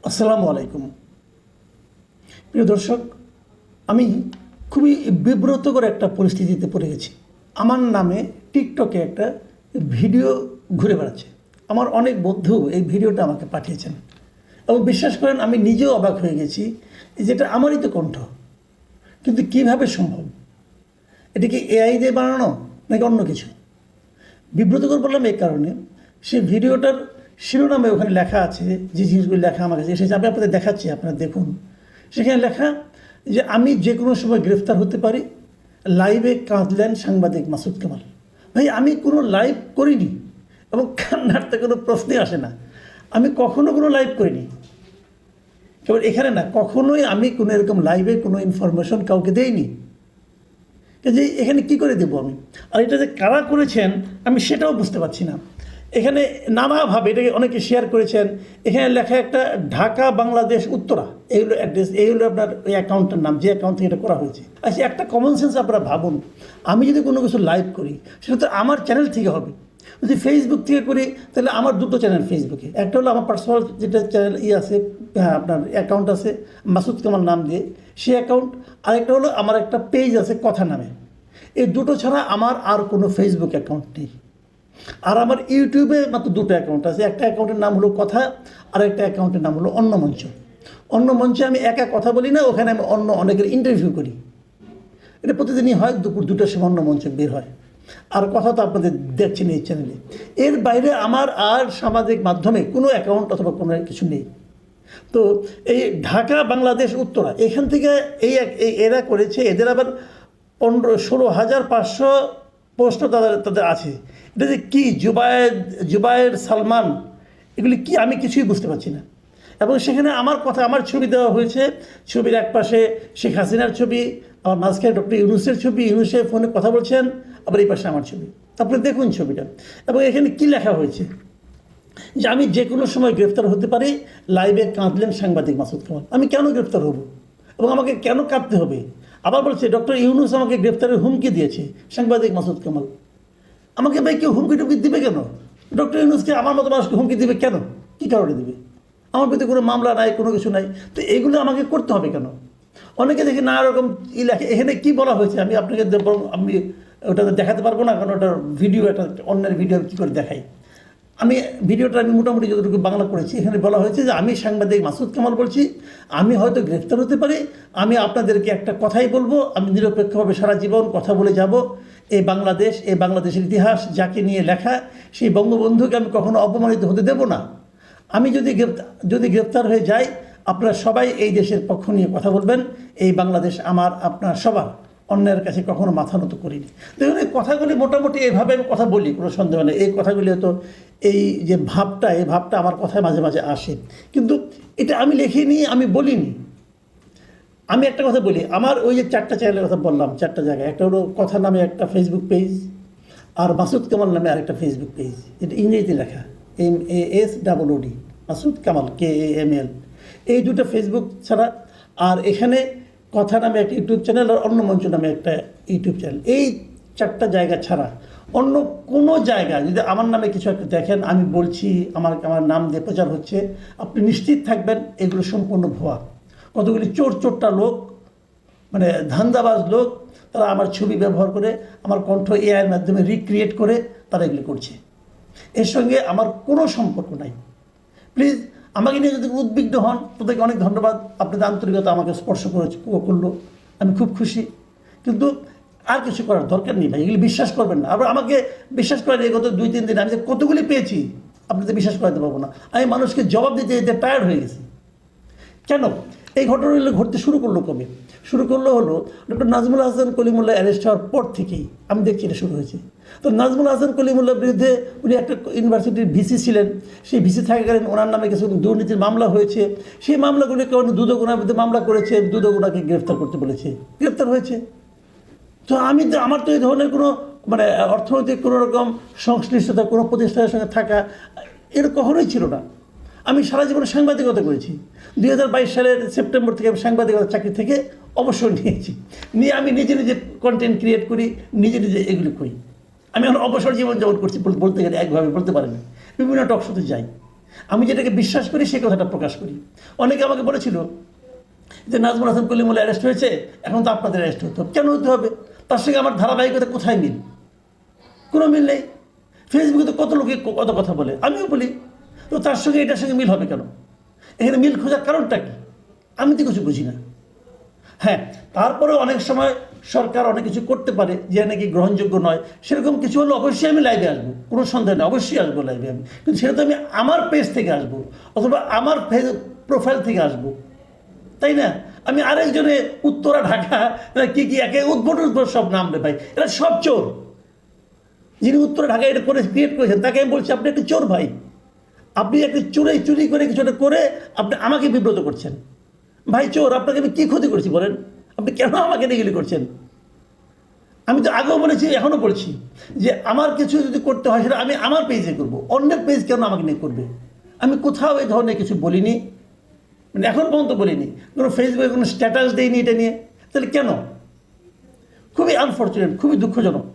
আসসালামু আলাইকুম। প্রিয় দর্শক, আমি খুবই বিব্রতকর একটা পরিস্থিতিতে পড়ে গেছি। আমার নামে টিকটকে একটা ভিডিও ঘুরে বেড়াচ্ছে। আমার অনেক বন্ধু এই ভিডিওটা আমাকে পাঠিয়েছেন এবং বিশ্বাস করেন আমি নিজেও অবাক হয়ে গেছি, যেটা আমারই তো কণ্ঠ, কিন্তু কিভাবে সম্ভব? এটা কি এআই দিয়ে বানানো নাকি অন্য কিছু? বিব্রতকর বললাম এই কারণে, সেই ভিডিওটার শিরোনামে ওখানে লেখা আছে, যে জিনিসগুলি লেখা আমার কাছে এসেছে, আমি আপনাদের দেখাচ্ছি, আপনারা দেখুন। সেখানে লেখা যে আমি যে কোনো সময় গ্রেফতার হতে পারি, লাইভে কাঁদলেন সাংবাদিক মাসুদ কামাল। ভাই, আমি কোনো লাইভ করিনি এবং কান্নার তো কোনো প্রশ্নই আসে না। আমি কখনো কোনো লাইভ করিনি, কেবল এখানে না, কখনোই আমি কোনো এরকম লাইভে কোনো ইনফরমেশন কাউকে দেইনি। যে এখানে কি করে দেবো আমি? আর এটা যে কারা করেছেন আমি সেটাও বুঝতে পারছি না। এখানে নানাভাবে এটাকে অনেকে শেয়ার করেছেন। এখানে লেখা একটা ঢাকা বাংলাদেশ উত্তরা, এই হলো অ্যাড্রেস, এই হলো আপনার ওই অ্যাকাউন্টের নাম, যে অ্যাকাউন্ট থেকে এটা করা হয়েছে। আচ্ছা, একটা কমন সেন্স আপনারা ভাবুন, আমি যদি কোনো কিছু লাইভ করি সেটা তো আমার চ্যানেল থেকে হবে। যদি ফেসবুক থেকে করি তাহলে আমার দুটো চ্যানেল ফেসবুকে, একটা হলো আমার পার্সোনাল যেটা চ্যানেল আছে, আপনার অ্যাকাউন্ট আছে মাসুদ কামাল নাম দিয়ে, সেই অ্যাকাউন্ট, আরেকটা হলো আমার একটা পেজ আছে কথা নামে। এই দুটো ছাড়া আমার আর কোনো ফেসবুক অ্যাকাউন্ট নেই। আর আমার ইউটিউবে মাত্র দুটো অ্যাকাউন্ট আছে, একটা অ্যাকাউন্টের নাম হলো কথা, আর একটা অ্যাকাউন্টের নাম হলো অন্য মঞ্চ। অন্য মঞ্চে আমি একা কথা বলি না, ওখানে আমি অন্য অনেকের ইন্টারভিউ করি। এটা প্রতিদিনই হয়, দুপুর 2টার সময় অন্য মঞ্চে বের হয়। আর কথা তো আপনাদের দেখছেন এই চ্যানেলে। এর বাইরে আমার আর সামাজিক মাধ্যমে কোনো অ্যাকাউন্ট অথবা কোনো কিছু নেই। তো এই ঢাকা বাংলাদেশ উত্তরা, এখান থেকে এরা করেছে, এদের আবার 16,500 পোস্ট তাদের আছে। এটা যে কী জুবায়ের সালমান, এগুলি কি আমি কিছুই বুঝতে পারছি না। এবং সেখানে আমার কথা, আমার ছবি দেওয়া হয়েছে, ছবির এক পাশে শেখ হাসিনার ছবি, আমার মাঝখানে ডক্টর ইউনূসের ছবি, ইউনূসের ফোনে কথা বলছেন, আবার এই পাশে আমার ছবি। আপনি দেখুন ছবিটা। এবং এখানে কি লেখা হয়েছে যে আমি যে কোনো সময় গ্রেফতার হতে পারি, লাইভে কাঁদলেন সাংবাদিক মাসুদ কামাল। আমি কেন গ্রেফতার হব এবং আমাকে কেন কাঁদতে হবে? আবার বলছে ডক্টর ইউনূস আমাকে গ্রেফতারের হুমকি দিয়েছে, সাংবাদিক মাসুদ কামাল। আমাকে ভাই কেউ হুমকি টুমকি দিবে কেন? ডক্টর ইউনূসকে আমার মতো মানুষকে হুমকি দিবে কেন? কী কারণে দিবে? আমার প্রতি কোনো মামলা নাই, কোনো কিছু নাই, তো এগুলো আমাকে করতে হবে কেন? অনেকে দেখি নানা রকম লেখে। এখানে কি বলা হয়েছে আমি আপনাকে আমি ওটা দেখাতে পারবো না, কারণ ওটার ভিডিও, একটা অন্যের ভিডিও কী করে দেখাই। ভিডিওটা আমি মোটামুটি যতটুকু বাংলা করেছি, এখানে বলা হয়েছে যে আমি সাংবাদিক মাসুদ কামাল বলছি, আমি হয়তো গ্রেফতার হতে পারি, আমি আপনাদেরকে একটা কথাই বলবো, আমি নিরপেক্ষভাবে সারা জীবন কথা বলে যাব। এই বাংলাদেশ, এই বাংলাদেশের ইতিহাস যাকে নিয়ে লেখা, সেই বঙ্গবন্ধুকে আমি কখনো অপমানিত হতে দেব না। আমি যদি গ্রেফতার হয়ে যাই, আপনারা সবাই এই দেশের পক্ষ নিয়ে কথা বলবেন। এই বাংলাদেশ আমার, আপনার সবার, অন্যের কাছে কখনো মাথা নত করিনি। দেখুন, এই কথাগুলি মোটামুটি এইভাবে আমি কথা বলি, কোনো সন্দেহ নেই। এই কথাগুলি হয়তো এই যে ভাবটা, এই ভাবটা আমার কথায় মাঝে মাঝে আসে, কিন্তু এটা আমি লিখিনি, আমি বলিনি। আমি একটা কথা বলি, আমার ওই যে 4টা চ্যানেলের কথা বললাম, 4টা জায়গায়, একটা হলো কথা নামে একটা ফেসবুক পেজ, আর মাসুদ কামাল নামে আরেকটা ফেসবুক পেজ, এটা ইংরেজিতে লেখা, MASOOD, মাসুদ কামাল KAML। এই দুটো ফেসবুক ছাড়া, আর এখানে কথা নামে একটা ইউটিউব চ্যানেল, আর অন্য মঞ্চ নামে একটা ইউটিউব চ্যানেল, এই 4টা জায়গা ছাড়া অন্য কোনো জায়গায় যদি আমার নামে কিছু একটা দেখেন, আমি বলছি আমার নাম দিয়ে প্রচার হচ্ছে, আপনি নিশ্চিত থাকবেন এগুলো সম্পূর্ণ ভুয়া। কতগুলি চোরটা লোক, মানে ধান্দাবাজ লোক, তারা আমার ছবি ব্যবহার করে, আমার কণ্ঠ এআইয়ের মাধ্যমে রিক্রিয়েট করে তারা এগুলো করছে। এর সঙ্গে আমার কোনো সম্পর্ক নাই। প্লিজ, আমাকে নিয়ে যদি উদ্বিগ্ন হন, তাদেরকে অনেক ধন্যবাদ, আপনাদের আন্তরিকতা আমাকে স্পর্শ করলো, আমি খুব খুশি। কিন্তু আর কিছু করার দরকার নেই ভাই, এগুলি বিশ্বাস করবেন না। আবার আমাকে বিশ্বাস করেন, এই গত 2-3 দিন আমি যে কতগুলি পেয়েছি আপনাদের বিশ্বাস করাতে পারবো না। আমি মানুষকে জবাব দিতে দিতে টায়ার্ড হয়ে গেছি। কেন এই ঘটনাগুলো ঘটতে শুরু করলো? কবে শুরু করলো? হলো ডক্টর নাজমুল হাসান কলিমুল্লাহ অ্যারেস্ট হওয়ার পর থেকেই আমি দেখছি এটা শুরু হয়েছে। তো নাজমুল হাসান কলিমুল্লাহর বিরুদ্ধে, উনি একটা ইউনিভার্সিটির ভিসি ছিলেন, সেই ভিসি থাকাকালীন ওনার নামে কিছু দুর্নীতির মামলা হয়েছে। সেই মামলাগুলিকে দুদগুনার বিরুদ্ধে মামলা করেছে, দুদগুনাকে গ্রেফতার করতে বলেছে, গ্রেফতার হয়েছে। তো আমার তো এই ধরনের কোনো, মানে অর্থনৈতিক কোনো রকম সংশ্লিষ্টতা কোনো প্রতিষ্ঠানের সঙ্গে থাকা, এর কখনোই ছিল না। আমি সারা জীবনে সাংবাদিকতা করেছি। 2022 সালের সেপ্টেম্বর থেকে আমি সাংবাদিকতা চাকরি থেকে অবসর নিয়েছি। নিয়ে আমি নিজে কন্টেন্ট ক্রিয়েট করি, নিজে এগুলো করি। আমি এখন অবসর জীবন যাপন করছি বলতে গেলে, একভাবে বলতে পারেন। বিভিন্ন টক শোতে যাই। আমি যেটাকে বিশ্বাস করি সেই কথাটা প্রকাশ করি। অনেকে আমাকে বলেছিল যে নাজমুল হাসান কলিমুল্লাহ অ্যারেস্ট হয়েছে, এখন তো আপনাদের অ্যারেস্ট হতে হবে। কেন হতে হবে? তার সঙ্গে আমার ধারাবাহিকতা কোথায় মিল? কোনো মিল নেই। ফেসবুকে তো কত লোকে কত কথা বলে, আমিও বলি, তো তার সঙ্গে এটার সঙ্গে মিল হবে কেন? এখানে মিল খোঁজার কারণটা কি? আমি তো কিছু বুঝি না। হ্যাঁ, তারপরে অনেক সময় সরকার অনেক কিছু করতে পারে যে নাকি গ্রহণযোগ্য নয়, সেরকম কিছু হলে অবশ্যই আমি লাইভে আসবো, কোনো সন্দেহ নেই, অবশ্যই আসবো লাইভে আমি। কিন্তু সেটা তো আমি আমার পেজ থেকে আসবো অথবা আমার প্রোফাইল থেকে আসবো, তাই না? আমি আরেকজনে উত্তরা ঢাকা কি কি একে উদ্ভট সব নাম রে ভাই, এরা সব চোর। যিনি উত্তরা ঢাকা এটা করে ক্রিয়েট করেছেন তাকে আমি বলছি আপনি একটা চোর ভাই, আপনি একটা চুরি করে কিছুটা করে আপনি আমাকে বিব্রত করছেন। ভাই চোর, আপনাকে আমি কী ক্ষতি করছি বলেন? আপনি কেন আমাকে নিয়ে করছেন? আমি তো আগেও বলেছি, এখনও বলছি যে আমার কিছু যদি করতে হয় সেটা আমি আমার পেজে করবো, অন্যের পেজ কেন আমাকে নিয়ে করবে? আমি কোথাও এই ধরনের কিছু বলিনি, মানে এখন পর্যন্ত বলিনি, কোনো ফেসবুকে কোনো স্ট্যাটাস দেয়নি এটা নিয়ে। তাহলে কেন? খুবই আনফর্চুনেট, খুবই দুঃখজনক।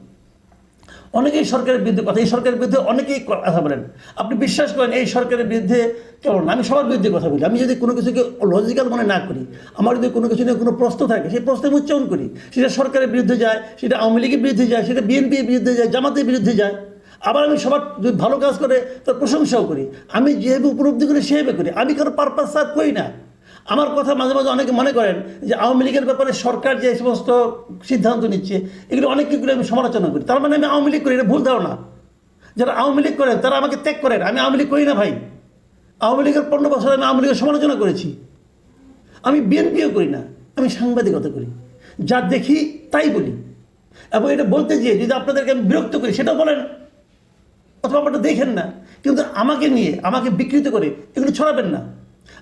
অনেকেই সরকারের বিরুদ্ধে কথা, এই সরকারের বিরুদ্ধে অনেকেই কথা বলেন। আপনি বিশ্বাস করেন এই সরকারের বিরুদ্ধে কেমন? আমি সবার বিরুদ্ধে কথা বলি। আমি যদি কোনো কিছুকে লজিক্যাল মনে না করি, আমার যদি কোনো কিছু নিয়ে কোনো প্রশ্ন থাকে, সেই প্রশ্ন আমি উচ্চারণ করি। সেটা সরকারের বিরুদ্ধে যায়, সেটা আওয়ামী লীগের বিরুদ্ধে যায়, সেটা বিএনপির বিরুদ্ধে যায়, জামাতের বিরুদ্ধে যায়। আবার আমি সবার যদি ভালো কাজ করে তার প্রশংসাও করি। আমি যেভাবে উপলব্ধি করি সেভাবে করি, আমি কারো পারপাস সার্ভ করি না। আমার কথা মাঝে মাঝে অনেকে মনে করেন যে আওয়ামী লীগের ব্যাপারে সরকার যে সমস্ত সিদ্ধান্ত নিচ্ছে এগুলো অনেকগুলো আমি সমালোচনা করি, তার মানে আমি আওয়ামী লীগ করি, এটা ভুল ধারণা। যারা আওয়ামী লীগ করেন তারা আমাকে ত্যাগ করেন, আমি আওয়ামী লীগ করি না ভাই। আওয়ামী লীগের 15 বছর আমি আওয়ামী লীগের সমালোচনা করেছি। আমি বিএনপিও করি না, আমি সাংবাদিকতা করি, যা দেখি তাই বলি। এবং এটা বলতে গিয়ে যদি আপনাদেরকে আমি বিরক্ত করি সেটা বলেন, অথবা আপনারা দেখেন না, কিন্তু আমাকে নিয়ে আমাকে বিকৃত করে এগুলো ছড়াবেন না।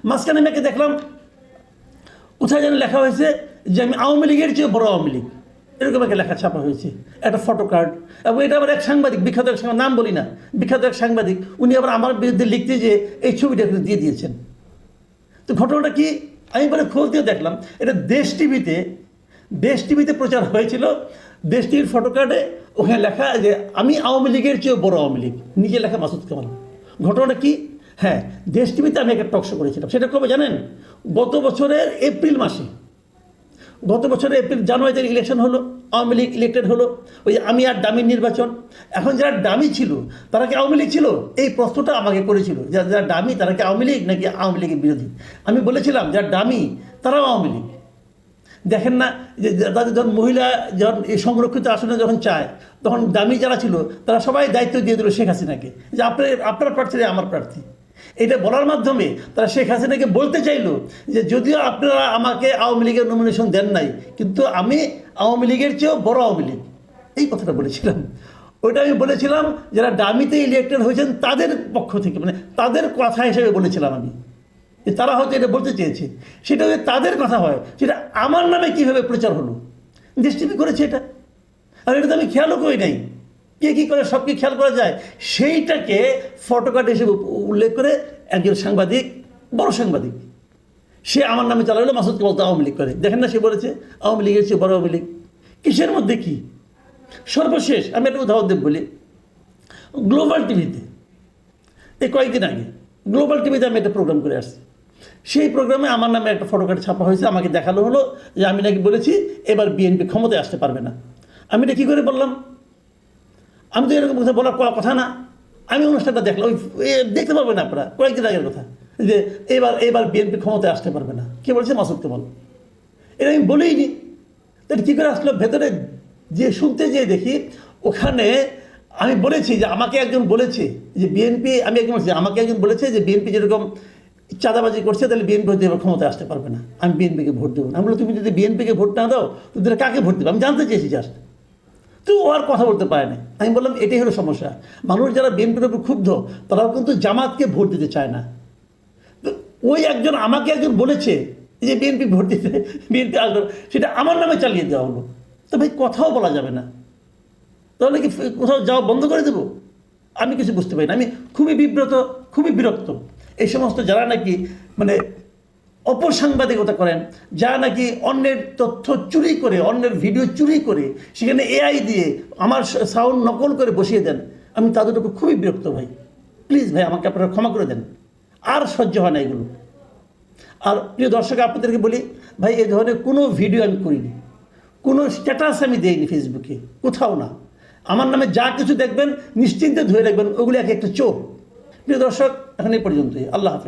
মাঝখানে আমি দেখলাম কোথায় যেন লেখা হয়েছে যে আমি আওয়ামী লীগের চেয়ে বড় আওয়ামী লীগ, এরকম একটা লেখা ছাপা হয়েছে, একটা ফটো কার্ড। এবং এটা আবার এক সাংবাদিক, বিখ্যাত এক সাংবাদিক, নাম বলি না, বিখ্যাত এক সাংবাদিক, উনি আবার আমার বিরুদ্ধে লিখতে যে এই ছবিটা দিয়ে দিয়েছেন। তো ঘটনাটা কি? আমি পরে খোঁজ দিয়ে দেখলাম এটা দেশ টিভিতে প্রচার হয়েছিল। দেশ টিভির ফটো কার্ডে ওখানে লেখা যে আমি আওয়ামী লীগের চেয়ে বড় আওয়ামী লীগ, নিজে লেখা মাসুদ কামাল। ঘটনাটা কি? হ্যাঁ, দেশ টিভিতে আমি একটা টক শো করেছিলাম। সেটা কবে জানেন? গত বছরের এপ্রিল মাসে, জানুয়ারিতে ইলেকশন হলো, আওয়ামী লীগ ইলেক্টেড হলো, ওই আমি আর ডামির নির্বাচন। এখন যারা ডামি ছিল তারা কি আওয়ামী লীগ ছিল? এই প্রশ্নটা আমাকে করেছিল, যারা ডামি তারা কি আওয়ামী লীগ নাকি আওয়ামী লীগের বিরোধী? আমি বলেছিলাম যারা ডামি তারাও আওয়ামী লীগ। দেখেন না যে তাদের যখন মহিলা যখন এই সংরক্ষিত আসনে যখন চায়, তখন দামি যারা ছিল তারা সবাই দায়িত্ব দিয়ে দিল শেখ হাসিনাকে যে আপনার প্রার্থী আমার প্রার্থী। এটা বলার মাধ্যমে তারা শেখ হাসিনাকে বলতে চাইলো যে যদিও আপনারা আমাকে আওয়ামী লীগের নমিনেশন দেন নাই, কিন্তু আমি আওয়ামী লীগের চেয়েও বড় আওয়ামী লীগ। এই কথাটা বলেছিলাম। ওইটা আমি বলেছিলাম যারা ডামিতে ইলেক্টেড হয়েছেন তাদের পক্ষ থেকে, মানে তাদের কথা হিসেবে বলেছিলাম আমি, যে তারা হয়তো এটা বলতে চেয়েছে। সেটা যদি তাদের কথা হয়, সেটা আমার নামে কীভাবে প্রচার হলো? দেশ টিভি করেছে এটা, আর এটা তো আমি খেয়ালও করি নাই। কে কী করে সব কি খেয়াল করা যায়? সেইটাকে ফটোকার্ড হিসেবে উল্লেখ করে একজন সাংবাদিক, বড় সাংবাদিক, সে আমার নামে চালালো মাসুদ কামাল তো আওয়ামী লীগ করে। দেখেন না, সে বলেছে আওয়ামী লীগের চেয়ে বড় আওয়ামী লীগ। কিসের মধ্যে কি? সর্বশেষ আমি একটা উদাহরণ দেব বলি। গ্লোবাল টিভিতে এই কয়েকদিন আগে গ্লোবাল টিভিতে আমি একটা প্রোগ্রাম করে আসছি। সেই প্রোগ্রামে আমার নামে একটা ফটোকার্ড ছাপা হয়েছে। আমাকে দেখানো হলো যে আমি নাকি বলেছি এবার বিএনপি ক্ষমতায় আসতে পারবে না। আমি এটা কী করে বললাম? আমি তো এরকম কথা বলার কথা না। আমি অনুষ্ঠানটা দেখলাম, ওই দেখতে পারবেন না আপনারা, কয়েকদিন আগের কথা, যে এবার বিএনপি ক্ষমতায় আসতে পারবে না। কে বলছে? মাসুদ কামাল। এটা আমি বলেইনি। তাহলে কী করে আসলো? ভেতরে যে শুনতে যেয়ে দেখি ওখানে আমি বলেছি যে আমাকে একজন বলেছে যে বিএনপি, আমি একজন বলছি আমাকে একজন বলেছে যে বিএনপি যেরকম চাঁদাবাজি করছে তাহলে বিএনপি হতে এবার ক্ষমতায় আসতে পারবে না, আমি বিএনপিকে ভোট দেবো না। আমি বলি তুমি যদি বিএনপিকে ভোট না দাও তুমি কাকে ভোট দেবে? আমি জানতে চেয়েছি জাস্ট। তো ও আর কথা বলতে পারে না। আমি বললাম এটাই হলো সমস্যা। মানুষ যারা বিএনপির উপর ক্ষুব্ধ তারাও কিন্তু জামাতকে ভোট দিতে চায় না। তো ওই একজন আমাকে একজন বলেছে যে বিএনপি ভোট দিতে, বিএনপি আসবে, সেটা আমার নামে চালিয়ে দেওয়া হলো। তো ভাই কথাও বলা যাবে না, তাহলে কি কোথাও যাওয়া বন্ধ করে দেবো? আমি কিছু বুঝতে পারি না। আমি খুবই বিব্রত, খুবই বিরক্ত। এই সমস্ত যারা নাকি মানে অপসাংবাদিকতা করেন, যারা নাকি অন্যের তথ্য চুরি করে, অন্যের ভিডিও চুরি করে সেখানে এআই দিয়ে আমার সাউন্ড নকল করে বসিয়ে দেন, আমি তাদের উপর খুবই বিরক্ত ভাই। প্লিজ ভাই আমাকে আপনারা ক্ষমা করে দেন। আর সহ্য হয় না এগুলো। আর প্রিয় দর্শক, আপনাদেরকে বলি ভাই, এই ধরনের কোনো ভিডিও আমি করিনি, কোনো স্ট্যাটাস আমি দেইনি ফেসবুকে, কোথাও না। আমার নামে যা কিছু দেখবেন নিশ্চিন্তে ধরে রাখবেন, ওগুলি এক একটা চোর। প্রিয় দর্শক, এখন এই পর্যন্তই। আল্লাহ হাফেজ।